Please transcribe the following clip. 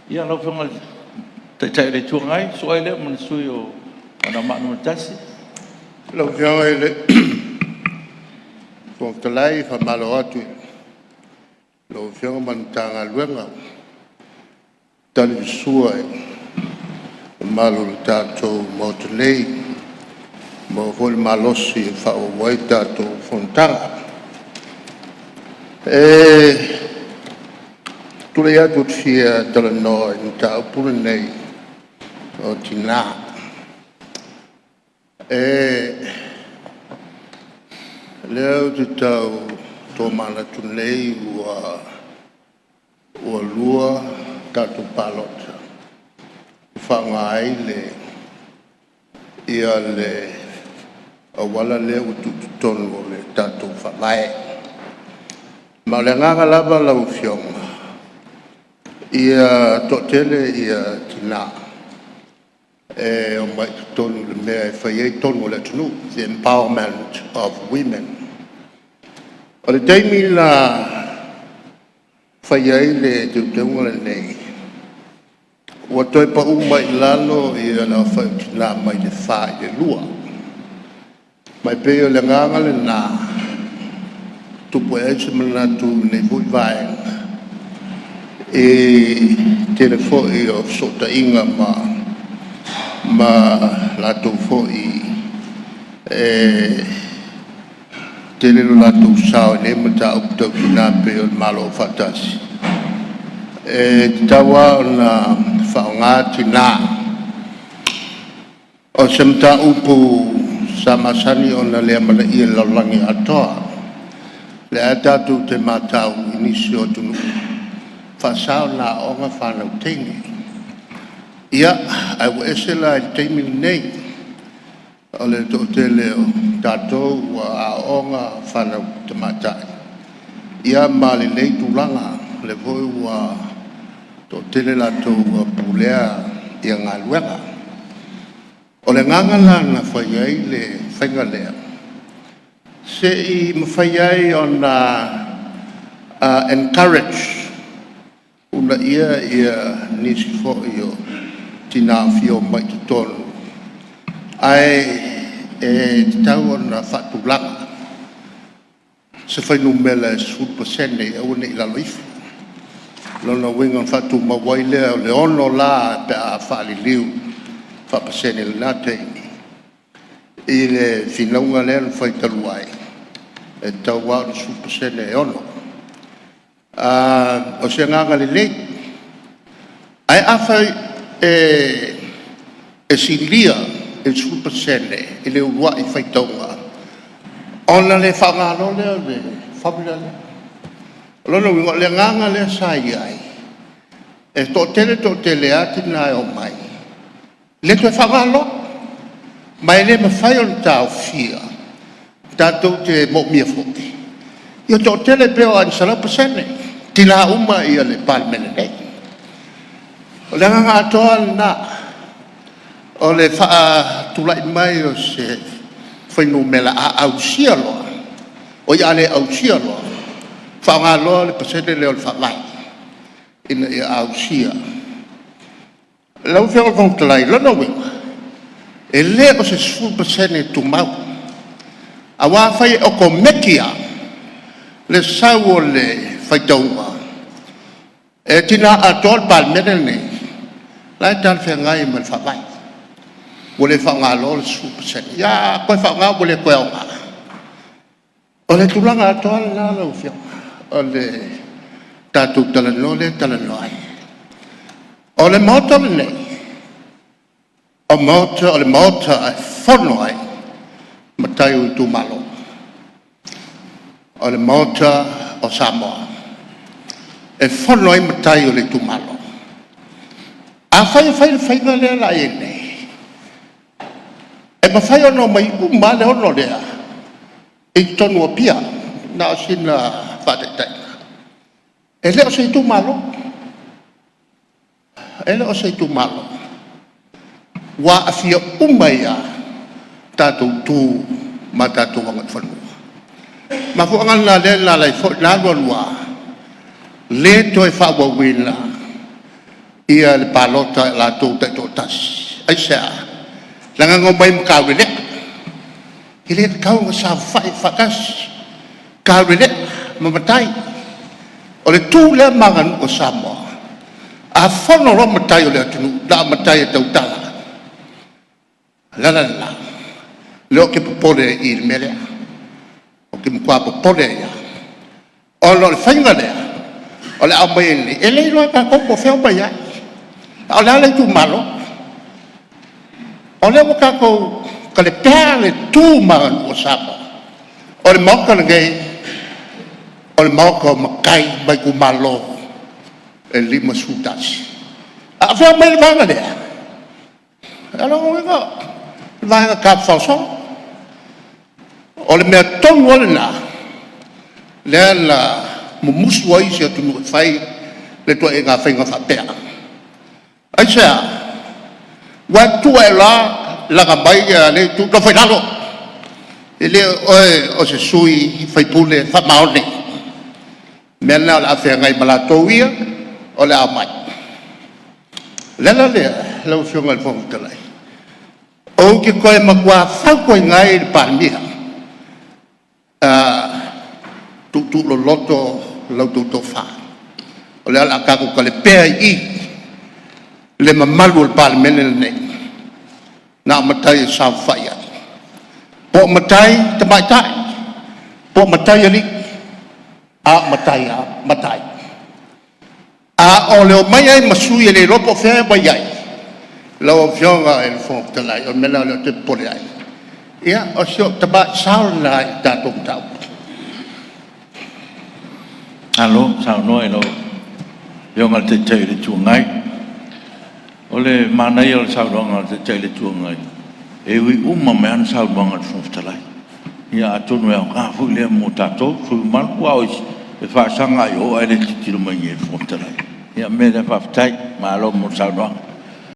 Ia lau whenga tai le tuangai, so ai le mana sui o ana manu tasi. Lau whenga le kong talai wha malo atu. Lau whenga mantanga luenga. Tali sua e malo le tātou mo te lei. Mo hoi malosi e wha o wai tātou fontanga. Tule atu fia tala noa ni ta upura nei o tina. Leo te tau tō mana tu nei ua lua tatu palota. Whangai le ia le awala leo tutu tonu le tatu whangai. Ma le nganga lava lau fionga. Ia totele ia tina o mai tonu le mea e whaiei tonu le tunu, the empowerment of women. O le teimi la whaiei le teunga le nei. Ua toi pa umai lalo ia la whai tina mai le whae le lua. Mai peo le nganga le nā, tupu e se mana tu nei vui vaenga. Tele fo'i o sota inga ma lato fo'i tele lo lato sao ne mata uptau kina pe o malo fatasi tawa na whaonga tina o semta upu samasani o na lea mana ia laulangi atoa le atatu te matau inisio tunu Fasao na onga whanau tingi. Ia, ai wa esela i teimi nei. O le to te leo tātou wa a onga whanau te matai. Ia mali lei tūlanga le voi wa to te le lato wa pulea ia ngā luenga. O le ngangala na whaiai le whaingalea. Se i mwhaiai o na encourage Una ia nisi fo'i o tina fio mai ki tonu. Ai tau o na whatulanga. Se whainu mela e supa sene e wane i lalo ifu. Lona wingan whatu mawai lea o le ono la pe a whaali liu. Whapasene le nā teimi. I le whinaunga lea na whaitaluai. E tau wau na supa sene e ono. O se nganga le lei ai awhai silia e supa sene e le urua i whaitaunga ona le whangalo leo le whamila le lona wingo le nganga le sai ai e to tele ati nai o mai le to whangalo mai le mawhai o tau fia tātou te mo mia foki io to tele peo an salapa sene Tina uma ia le Palemene nei. O le nganga atoa na o le wha tulai mai o se whainu mela a ausia loa. O ia le ausia loa. Whaonga loa le pasene leo le whalai. Ina ia ausia. Lau whianga kong talai, lona winga. E le o se sfu pasene tu mau. A wawhai o ko mekia. Le sau o le whaitaunga. E tina a tol Palemene nei. Lai tan whengai man whawai. Wole whaunga lo le supa sene. Ia, koe whaunga wole koe o ngā. O le tulanga a tol nā lau whianga. O le tātou talano le talano ai. O le mota le nei. O le mota ai whono ai. Matai ui tu malo. O le mota o Samoa. E whono ai matai o le tumalo. A whai na lea la e nei. E ma whai ono mai uma le ono lea. E tonu o pia. Na o sina whatetai. E leo se tumalo. E leo se tumalo. Wa a fia uma ia. Tātou tū ma tātou wangat whanua. Ma fuangan na le la lai fo na lua le to e fa wina ia le palota la tu te to tas ai sa langa ngomai mkawile ile kau sa fai fakas kawile mamatai ole tu le mangan o samo a fono ro matai ole tu da matai te utala la lo che popole il mele o che qua popole ya o lo fangale o le amai e le lo ka ko fe o ya o la le tu malo o le ka ko ka le pele tu mangan o samo o le mo ka ngai o le mo ko makai mai ku malo e lima sutas a fe mai vangale alo ngo vai ka fa so o le mea tonu ole na lea la mumusu ai sia tunu fai le tua e ngā whainga whapea ai sea wa tua e la langa mai le tu ka whainalo e le o se sui whaipule whamaone mea na la awhea ngai malatou ia o le a mai lea lea lau whionga le whangu talai o ke koe makua whau koe ngai le Palemene tu lo loto lo to fa o le ala ka ko le pe i le mamalu le Palemene ne na matai sa faia po matai te matai po matai ali a matai a o le mai ai masui le ropo fe bai ai lo fionga el fo te lai o mena le te pole ai ia o sio taba saul na ta tok tau alo sao noi lo yo ngal te chai le chuangai ole manai o sao do ngal te chai le chuangai e wi man sao bangal fontalai ia atonu e ka fu le mutato fu mal kwa e fa sanga yo ele ti lo mai fontalai ia me le fa tai ma lo mo sao do